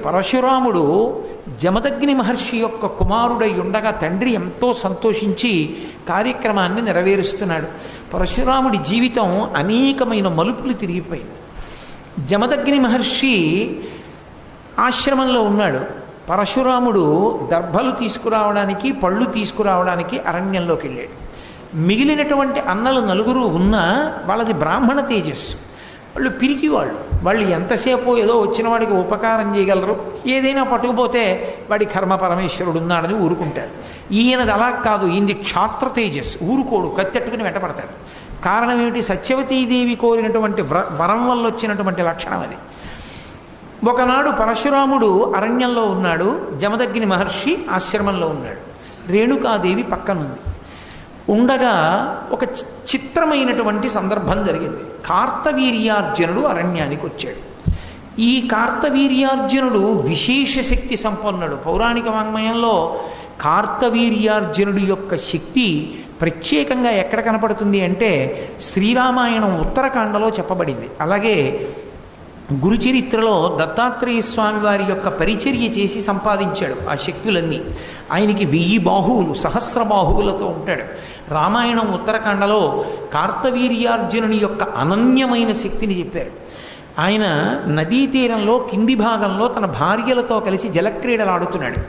పరశురాముడు జమదగ్ని మహర్షి యొక్క కుమారుడై ఉండగా తండ్రి ఎంతో సంతోషించి కార్యక్రమాన్ని నెరవేరుస్తున్నాడు. పరశురాముడి జీవితం అనేకమైన మలుపులు తిరిగిపోయింది. జమదగ్ని మహర్షి ఆశ్రమంలో ఉన్నాడు. పరశురాముడు దర్భలు తీసుకురావడానికి, పళ్ళు తీసుకురావడానికి అరణ్యంలోకి వెళ్ళాడు. మిగిలినటువంటి అన్నలు నలుగురు ఉన్నా వాళ్ళది బ్రాహ్మణ తేజస్సు. వాళ్ళు పిరికి వాళ్ళు ఎంతసేపు ఏదో వచ్చిన వాడికి ఉపకారం చేయగలరు, ఏదైనా పట్టుకుపోతే వాడి కర్మ పరమేశ్వరుడు ఉన్నాడని ఊరుకుంటారు. ఈయనది అలా కాదు, ఈయనది క్షాత్ర తేజస్సు. ఊరుకోడు, కత్తెట్టుకుని వెంటపడతాడు. కారణం ఏమిటి? సత్యవతీదేవి కోరినటువంటి వరం వల్ల వచ్చినటువంటి లక్షణం అది. ఒకనాడు పరశురాముడు అరణ్యంలో ఉన్నాడు, జమదగ్ని మహర్షి ఆశ్రమంలో ఉన్నాడు. రేణుకాదేవి పక్కనుంది. ఉండగా ఒక చిత్రమైనటువంటి సందర్భం జరిగింది. కార్తవీర్యార్జునుడు అరణ్యానికి వచ్చాడు. ఈ కార్తవీర్యార్జునుడు విశేష శక్తి సంపన్నుడు. పౌరాణిక వాంగ్మయంలో కార్తవీర్యార్జునుడి యొక్క శక్తి ప్రత్యేకంగా ఎక్కడ కనపడుతుంది అంటే శ్రీరామాయణం ఉత్తరకాండలో చెప్పబడింది. అలాగే గురుచరిత్రలో దత్తాత్రేయ స్వామి వారి యొక్క పరిచర్య చేసి సంపాదించాడు ఆ శక్తులన్నీ. ఆయనకి 1000 బాహువులు, సహస్ర బాహువులతో ఉంటాడు. రామాయణం ఉత్తరకాండలో కార్తవీర్యార్జునుని యొక్క అనన్యమైన శక్తిని చెప్పారు. ఆయన నదీ తీరంలో కింది భాగంలో తన భార్యలతో కలిసి జలక్రీడలాడుతున్నాడు.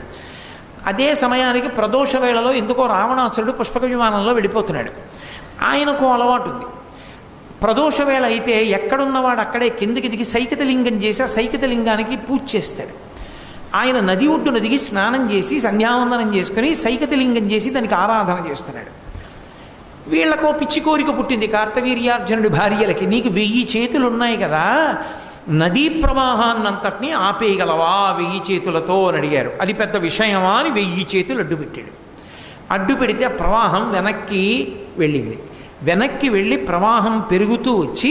అదే సమయానికి ప్రదోష వేళలో ఎందుకో రావణాసురుడు పుష్పక విమానంలో వెళ్ళిపోతున్నాడు. ఆయనకు అలవాటు ఉంది. ప్రదోష వేళ అయితే ఎక్కడున్నవాడు అక్కడే కిందికి దిగి సైకతలింగం చేసి ఆ సైకతలింగానికి పూజ చేస్తాడు. ఆయన నది ఒడ్డున దిగి స్నానం చేసి సంధ్యావందనం చేసుకుని సైకతలింగం చేసి దానికి ఆరాధన చేస్తున్నాడు. వీళ్లకు పిచ్చి కోరిక పుట్టింది కార్తవీర్యార్జునుడి భార్యలకి. నీకు 1000 చేతులు ఉన్నాయి కదా, నదీ ప్రవాహాన్నంతటినీ ఆపేయగలవా 1000 చేతులతో అని అడిగారు. అది పెద్ద విషయమా అని 1000 చేతులు అడ్డు పెట్టాడు. అడ్డు పెడితే ఆ ప్రవాహం వెనక్కి వెళ్ళింది. వెనక్కి వెళ్ళి ప్రవాహం పెరుగుతూ వచ్చి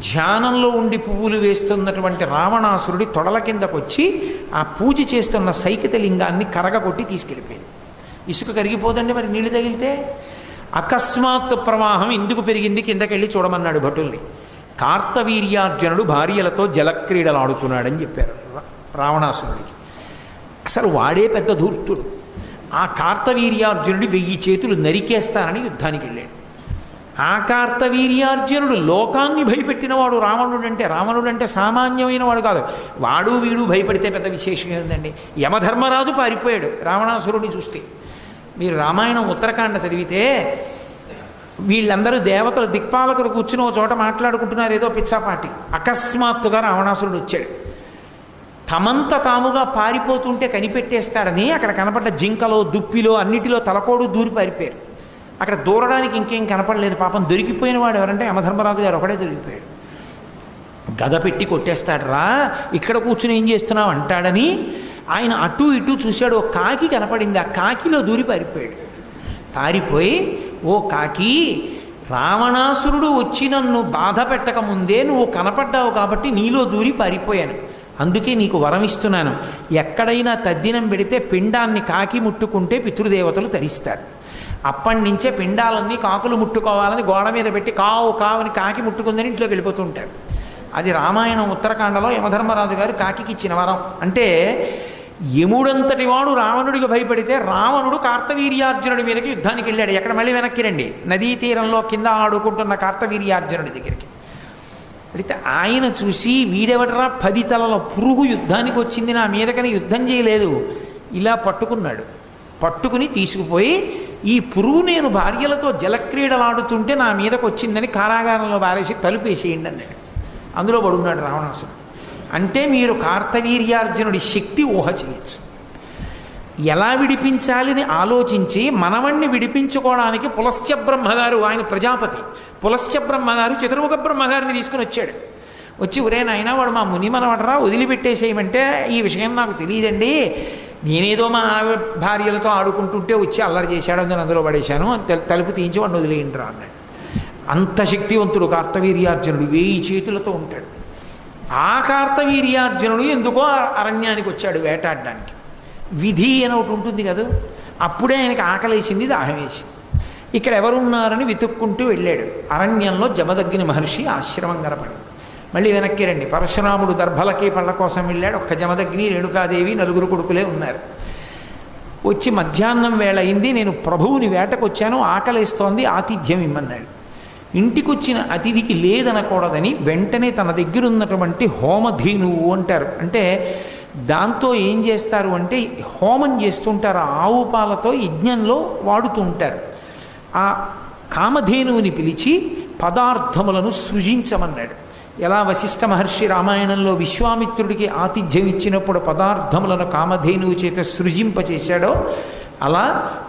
ధ్యానంలో ఉండి పువ్వులు వేస్తున్నటువంటి రావణాసురుడి తొడల కిందకు వచ్చి ఆ పూజ చేస్తున్న సైకతలింగాన్ని కరగకొట్టి తీసుకెళ్ళిపోయింది. ఇసుక కరిగిపోదండి మరి నీళ్లు తగిలితే. అకస్మాత్తు ప్రవాహం ఎందుకు పెరిగింది కిందకెళ్ళి చూడమన్నాడు భటుల్ని. కార్తవీర్యార్జునుడు భార్యలతో జలక్రీడలాడుతున్నాడని చెప్పారు రావణాసురుడికి. అసలు వాడే పెద్ద ధూర్తుడు. ఆ కార్తవీర్యార్జునుడి 1000 చేతులు నరికేస్తానని యుద్ధానికి వెళ్ళాడు. ఆ కార్తవీర్యార్జునుడు లోకాన్ని భయపెట్టినవాడు రావణుడు అంటే సామాన్యమైన వాడు కాదు. వాడు వీడు భయపడితే పెద్ద విశేషం ఏందండి. యమధర్మరాజు పారిపోయాడు రావణాసురుడిని చూస్తే. మీరు రామాయణం ఉత్తరకాండ చదివితే వీళ్ళందరూ దేవతలు దిక్పాలకులు కూర్చుని ఒక చోట మాట్లాడుకుంటున్నారు ఏదో పిచ్చాపాటి. అకస్మాత్తుగా రావణాసురుడు వచ్చాడు. తమంత తాముగా పారిపోతుంటే కనిపెట్టేస్తాడని అక్కడ కనపడ్డ జింకలో దుప్పిలో అన్నిటిలో తలకోడు దూరి పారిపోయారు. అక్కడ దూరడానికి ఇంకేం కనపడలేదు. పాపం దొరికిపోయిన వాడు ఎవరంటే యమధర్మరాజు గారు ఒకడే దొరికిపోయాడు. గద పెట్టి కొట్టేస్తాడు రా, ఇక్కడ కూర్చుని ఏం చేస్తున్నావు అంటాడని ఆయన అటు ఇటు చూశాడు. ఓ కాకి కనపడింది, ఆ కాకిలో దూరి పారిపోయాడు. పారిపోయి, ఓ కాకి, రావణాసురుడు వచ్చి నన్ను బాధ పెట్టకముందే నువ్వు కనపడ్డావు కాబట్టి నీలో దూరి పారిపోయాను. అందుకే నీకు వరం ఇస్తున్నాను. ఎక్కడైనా తద్దినం పెడితే పిండాన్ని కాకి ముట్టుకుంటే పితృదేవతలు తరిస్తారు. అప్పటి నుంచే పిండాలన్నీ కాకులు ముట్టుకోవాలని గోడ మీద పెట్టి కావు కావని కాకి ముట్టుకుందని ఇంట్లోకి వెళ్ళిపోతూ ఉంటాడు. అది రామాయణం ఉత్తరకాండలో యమధర్మరాజు గారు కాకికి ఇచ్చిన వరం. అంటే యముడంతటి వాడు రావణుడికి భయపడితే రావణుడు కార్తవీర్యార్జునుడి మీదకి యుద్ధానికి వెళ్ళాడు. ఎక్కడ మళ్ళీ వెనక్కి రండి, నదీ తీరంలో కింద ఆడుకుంటున్న కార్తవీర్యార్జునుడి దగ్గరికి అయితే ఆయన చూసి వీడెవడరా 10 తలల పురుగు యుద్ధానికి వచ్చింది నా మీదకని యుద్ధం చేయలేదు, ఇలా పట్టుకున్నాడు. పట్టుకుని తీసుకుపోయి ఈ పురుగు నేను భార్యలతో జలక్రీడలాడుతుంటే నా మీదకు వచ్చిందని కారాగారంలో బారేసి తలుపేసేయండి అన్నాడు. అందులో పడున్నాడు రావణాసురుడు. అంటే మీరు కార్తవీర్యార్జునుడి శక్తి ఊహ చేయొచ్చు. ఎలా విడిపించాలని ఆలోచించి మనవణ్ణి విడిపించుకోవడానికి పులస్త్య బ్రహ్మగారు, ఆయన ప్రజాపతి పులస్త్య బ్రహ్మగారు చతుర్ముఖ బ్రహ్మగారిని తీసుకుని వచ్చాడు. వచ్చి ఒరే నాయనా వాడు మా ముని మనవడరా, వదిలిపెట్టేసేయమంటే ఈ విషయం నాకు తెలియదండి, నేనేదో మా భార్యలతో ఆడుకుంటుంటే వచ్చి అల్లరి చేశాడు, నేను అందులో పడేశాను, తలుపు తీయించి వాడిని వదిలేయండిరా అన్నాడు. అంత శక్తివంతుడు కార్తవీర్యార్జునుడు, 1000 చేతులతో ఉంటాడు. ఆ కార్తవీర్యార్జునుడు ఎందుకో అరణ్యానికి వచ్చాడు వేటాడడానికి. విధి అని ఒకటి ఉంటుంది కదా, అప్పుడే ఆయనకి ఆకలేసింది, దాహం వేసింది. ఇక్కడ ఎవరున్నారని వెతుక్కుంటూ వెళ్ళాడు. అరణ్యంలో జమదగ్ని మహర్షి ఆశ్రమం కనపడింది. మళ్ళీ వెనక్కి రండి. పరశురాముడు దర్భలకి పళ్ళ కోసం వెళ్ళాడు. ఒక్క జమదగ్ని, రేణుకాదేవి, నలుగురు కొడుకులే ఉన్నారు. వచ్చి మధ్యాహ్నం వేళ అయింది, నేను ప్రభువుని వేటకొచ్చాను, ఆకలేస్తోంది, ఆతిథ్యం ఇమ్మన్నాడు. ఇంటికొచ్చిన అతిథికి లేదనకూడదని వెంటనే తన దగ్గర ఉన్నటువంటి హోమధేనువు అంటారు, అంటే దాంతో ఏం చేస్తారు అంటే హోమం చేస్తుంటారు, ఆవు పాలతో యజ్ఞంలో వాడుతూ ఉంటారు. ఆ కామధేనువుని పిలిచి పదార్థములను సృజించమన్నాడు. ఎలా వశిష్ఠ మహర్షి రామాయణంలో విశ్వామిత్రుడికి ఆతిథ్యం ఇచ్చినప్పుడు పదార్థములను కామధేనువు చేత సృజింపచేశాడో, అలా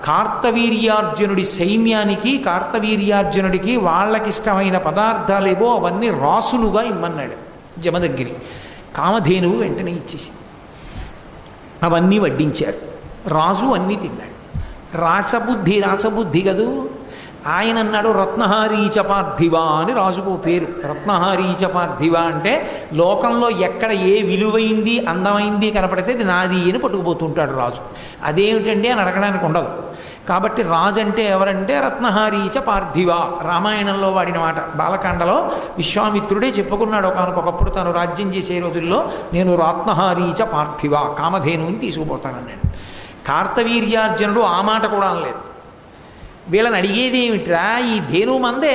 కార్తవీర్యార్జునుడి సైన్యానికి, కార్తవీర్యార్జునుడికి వాళ్ళకిష్టమైన పదార్థాలేవో అవన్నీ రాసులుగా ఇమ్మన్నాడు జమదగ్ని. కామధేనువు వెంటనే ఇచ్చేసి అవన్నీ వడ్డించారు. రాజు అన్నీ తిన్నాడు. రాచబుద్ధి కదూ. ఆయన అన్నాడు రత్నహారీచ పార్థివా అని రాజుకు పేరు. రత్నహారీచ పార్థివా అంటే లోకంలో ఎక్కడ ఏ విలువైంది అందమైంది కనపడితే అది నాది అని పట్టుకుపోతుంటాడు రాజు. అదేమిటండి అని అడగడానికి ఉండదు. కాబట్టి రాజు అంటే ఎవరంటే రత్నహారీచ పార్థివా, రామాయణంలో వాడిన మాట. బాలకాండలో విశ్వామిత్రుడే చెప్పుకున్నాడు ఒకనకొకప్పుడు తను రాజ్యం చేసే రోజుల్లో, నేను రత్నహారీచ పార్థివా, కామధేనువుని తీసుకుపోతానన్నాడు. కార్తవీర్యార్జునుడు ఆ మాట కూడా అనలేదు. వీళ్ళని అడిగేది ఏమిట్రా, ఈ ధేనువు మందే,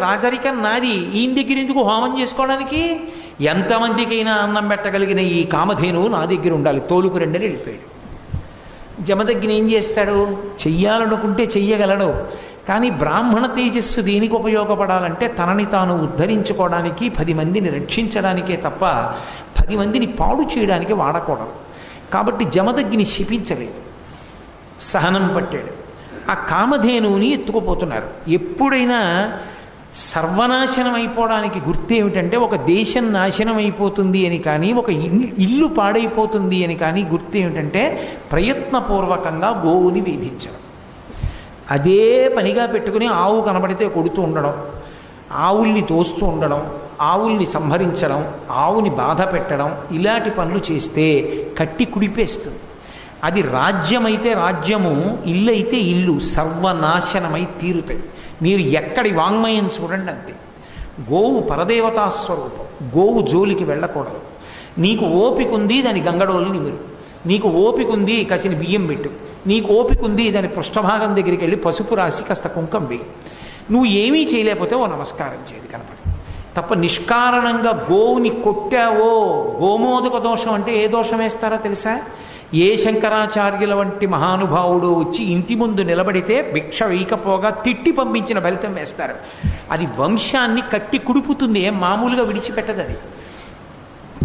రాజరికం నాది, ఈయన దగ్గర ఎందుకు హోమం చేసుకోవడానికి, ఎంతమందికైనా అన్నం పెట్టగలిగిన ఈ కామధేనువు నా దగ్గర ఉండాలి, తోలుకు రెండని వెళ్ళిపోయాడు. జమదగ్ని ఏం చేస్తాడు, చెయ్యాలనుకుంటే చెయ్యగలడు. కానీ బ్రాహ్మణ తేజస్సు దేనికి ఉపయోగపడాలంటే తనని తాను ఉద్ధరించుకోవడానికి, 10 మందిని రక్షించడానికే తప్ప 10 మందిని పాడు చేయడానికి వాడకూడదు. కాబట్టి జమదగ్ని శపించలేదు, సహనం పట్టాడు. ఆ కామధేనువుని ఎత్తుకుపోతున్నారు. ఎప్పుడైనా సర్వనాశనం అయిపోవడానికి గుర్తేమిటంటే ఒక దేశం నాశనం అయిపోతుంది అని కానీ, ఒక ఇల్లు పాడైపోతుంది అని కానీ గుర్తేమిటంటే ప్రయత్నపూర్వకంగా గోవుని వేధించడం. అదే పనిగా పెట్టుకుని ఆవు కనబడితే కొడుతూ ఉండడం, ఆవుల్ని తోస్తూ ఉండడం, ఆవుల్ని సంహరించడం, ఆవుని బాధ పెట్టడం, ఇలాంటి పనులు చేస్తే కట్టి కుడిపేస్తుంది. అది రాజ్యమైతే రాజ్యము, ఇల్లు అయితే ఇల్లు సర్వనాశనమై తీరుతాయి. మీరు ఎక్కడి వాంగ్మయం చూడండి అంతే. గోవు పరదేవతా స్వరూపం, గోవు జోలికి వెళ్ళకూడదు. నీకు ఓపిక ఉంది దాని గంగడోలు నిమురు, నీకు ఓపిక ఉంది కసిన బియ్యం పెట్టు, నీకు ఓపిక ఉంది దాని పృష్ఠభాగం దగ్గరికి వెళ్ళి పసుపు రాసి కాస్త కుంకం వేయి. నువ్వు ఏమీ చేయలేకపోతే ఓ నమస్కారం చేయదు కనపడి. తప్ప నిష్కారణంగా గోవుని కొట్టావో, గోమోదక దోషం అంటే ఏ దోషం వేస్తారో తెలుసా? ఏ శంకరాచార్యుల వంటి మహానుభావుడు వచ్చి ఇంటి ముందు నిలబడితే భిక్ష వేయకపోగా తిట్టి పంపించిన ఫలితం వేస్తారు. అది వంశాన్ని కట్టి కుడుపుతుంది, ఏం మామూలుగా విడిచిపెట్టదు. అది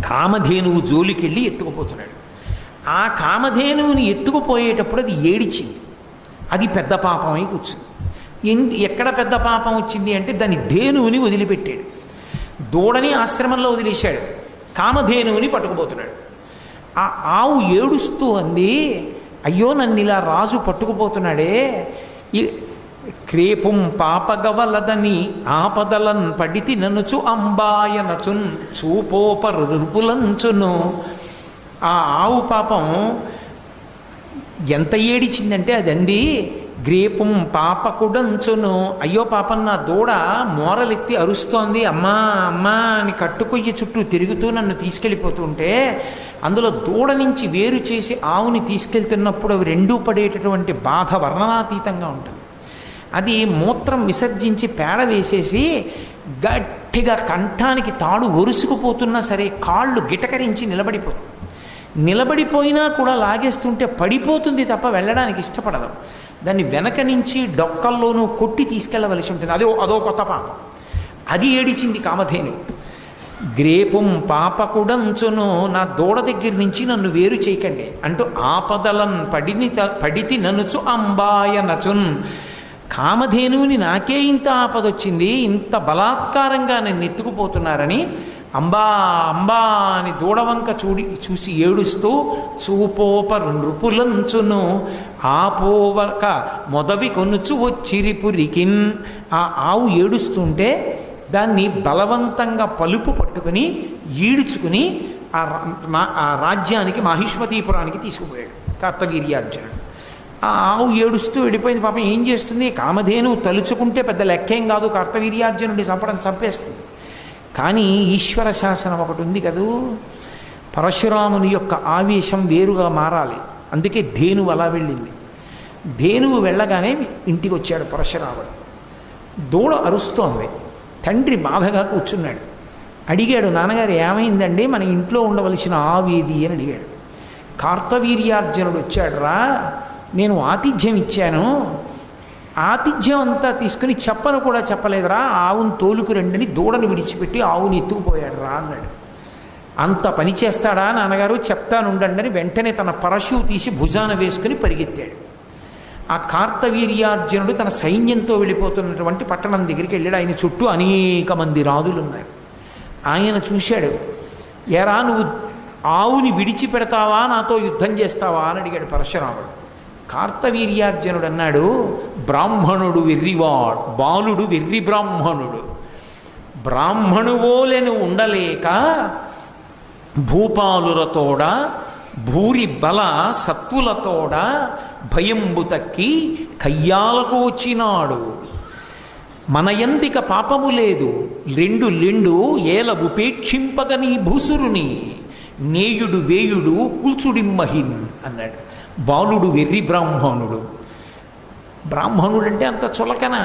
కామధేనువు జోలికెళ్ళి ఎత్తుకుపోతున్నాడు. ఆ కామధేనువుని ఎత్తుకుపోయేటప్పుడు అది ఏడిచింది. అది పెద్ద పాపమై కూర్చుంది. ఎక్కడ పెద్ద పాపం వచ్చింది అంటే దాని ధేనువుని వదిలిపెట్టాడు. దూడని ఆశ్రమంలో వదిలేశాడు, కామధేనువుని పట్టుకుపోతున్నాడు. ఆ ఆవు ఏడుస్తూ అంది, అయ్యో నన్ను ఇలా రాజు పట్టుకుపోతున్నాడే, క్రేపుం పాపగవలదని ఆపదలన్ పడితి ననుచు అంబాయనచున్ చూపోపరుపులంచును. ఆ ఆవు పాపం ఎంత ఏడిచిందంటే అదండి, గ్రేపుం పాపకుడంచును, అయ్యో పాపం నా దూడ మోరలెత్తి అరుస్తోంది, అమ్మా అమ్మా అని కట్టుకొయ్యి చుట్టూ తిరుగుతూ నన్ను తీసుకెళ్ళిపోతుంటే, అందులో దూడ నుంచి వేరు చేసి ఆవుని తీసుకెళ్తున్నప్పుడు అవి రెండూ పడేటటువంటి బాధ వర్ణనాతీతంగా ఉంటుంది. అది మూత్రం విసర్జించి పేడ వేసేసి గట్టిగా కంఠానికి తాడు ఒరుసుకుపోతున్నా సరే కాళ్ళు గిటకరించి నిలబడిపోతుంది. నిలబడిపోయినా కూడా లాగేస్తుంటే పడిపోతుంది తప్ప వెళ్ళడానికి ఇష్టపడదు. దాన్ని వెనక నుంచి డొక్కల్లోనూ కొట్టి తీసుకెళ్ళవలసి ఉంటుంది. అదో కొత్త పాపం. అది ఏడిచింది కామధేను. గ్రేపుం పాపకుడంచును, నా దూడ దగ్గర నుంచి నన్ను వేరు చేయకండి అంటూ ఆపదలన్ పడితి ననుచు అంబాయ నచున్. కామధేనువుని నాకే ఇంత ఆపదొచ్చింది, ఇంత బలాత్కారంగా నన్ను ఎత్తుకుపోతున్నారని అంబా అంబా అని దూడవంక చూసి ఏడుస్తూ చూపోప నృపులంచును ఆపోవక మొదవి కొనుచు వచ్చిరిపురికిన్. ఆ ఆవు ఏడుస్తుంటే దాన్ని బలవంతంగా పలుపు పట్టుకుని ఈడ్చుకుని ఆ రాజ్యానికి మాహిష్మతీపురానికి తీసుకుపోయాడు కార్తవీర్యార్జునుడు. ఆ ఆవు ఏడుస్తూ వెళ్ళిపోయింది. పాపం ఏం చేస్తుంది, కామధేను తలుచుకుంటే పెద్ద లెక్కేం కాదు, కార్తవీర్యార్జునుడిని చంపేస్తుంది. కానీ ఈశ్వర శాసనం ఒకటి ఉంది కదూ, పరశురాముని యొక్క ఆవేశం వేరుగా మారాలి. అందుకే ధేనువు అలా వెళ్ళింది. ధేనువు వెళ్ళగానే ఇంటికి వచ్చాడు పరశురాముడు. దూడ అరుస్తోంది. తండ్రి బాధగా కూర్చున్నాడు. అడిగాడు, నాన్నగారు ఏమైందండి, మన ఇంట్లో ఉండవలసిన ఆవేది అని అడిగాడు. కార్తవీర్యార్జునుడు వచ్చాడు, రా నేను ఆతిథ్యం ఇచ్చాను, ఆతిథ్యం అంతా తీసుకుని చెప్పను కూడా చెప్పలేదురా, ఆవును తోలుకు రండిని దూడను విడిచిపెట్టి ఆవుని ఎత్తుకుపోయాడు రా అన్నాడు. అంత పని చేస్తాడా నాన్నగారు, చెప్తానుండండి అని వెంటనే తన పరశువు తీసి భుజాన వేసుకుని పరిగెత్తాడు. ఆ కార్తవీర్యార్జునుడు తన సైన్యంతో వెళ్ళిపోతున్నటువంటి పట్టణం దగ్గరికి వెళ్ళాడు. ఆయన చుట్టూ అనేక మంది రాజులు ఉన్నారు. ఆయన చూశాడు. ఎరా నువ్వు ఆవుని విడిచిపెడతావా, నాతో యుద్ధం చేస్తావా అని అడిగాడు పరశురాముడు. కార్తవీర్యార్జునుడు అన్నాడు, బ్రాహ్మణుడు వెర్రివాడు, బాలుడు వెర్రి బ్రాహ్మణుడు. బ్రాహ్మణువోలెను ఉండలేక భూపాలురతోడ భూరి బల సత్వులతోడ భయంబు తక్కి కయ్యాలకు వచ్చినాడు. మనయందిక పాపము లేదు లెండు ఏల ఉపేక్షింపగ నీ భూసురుని నేయుడు వేయుడు కూల్చుడిమ్మహిన్ అన్నాడు. బాలుడు వెర్రి బ్రాహ్మణుడు. బ్రాహ్మణుడు అంటే అంత చులకన,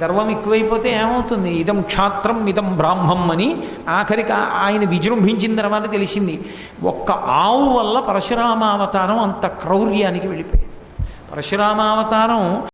గర్వం ఎక్కువైపోతే ఏమవుతుంది, ఇదం క్షాత్రం ఇదం బ్రాహ్మం అని ఆఖరికి ఆయన విజృంభించిన తర్వాత తెలిసింది. ఒక్క ఆవు వల్ల పరశురామావతారం అంత క్రౌర్యానికి వెళ్ళిపోయింది. పరశురామావతారం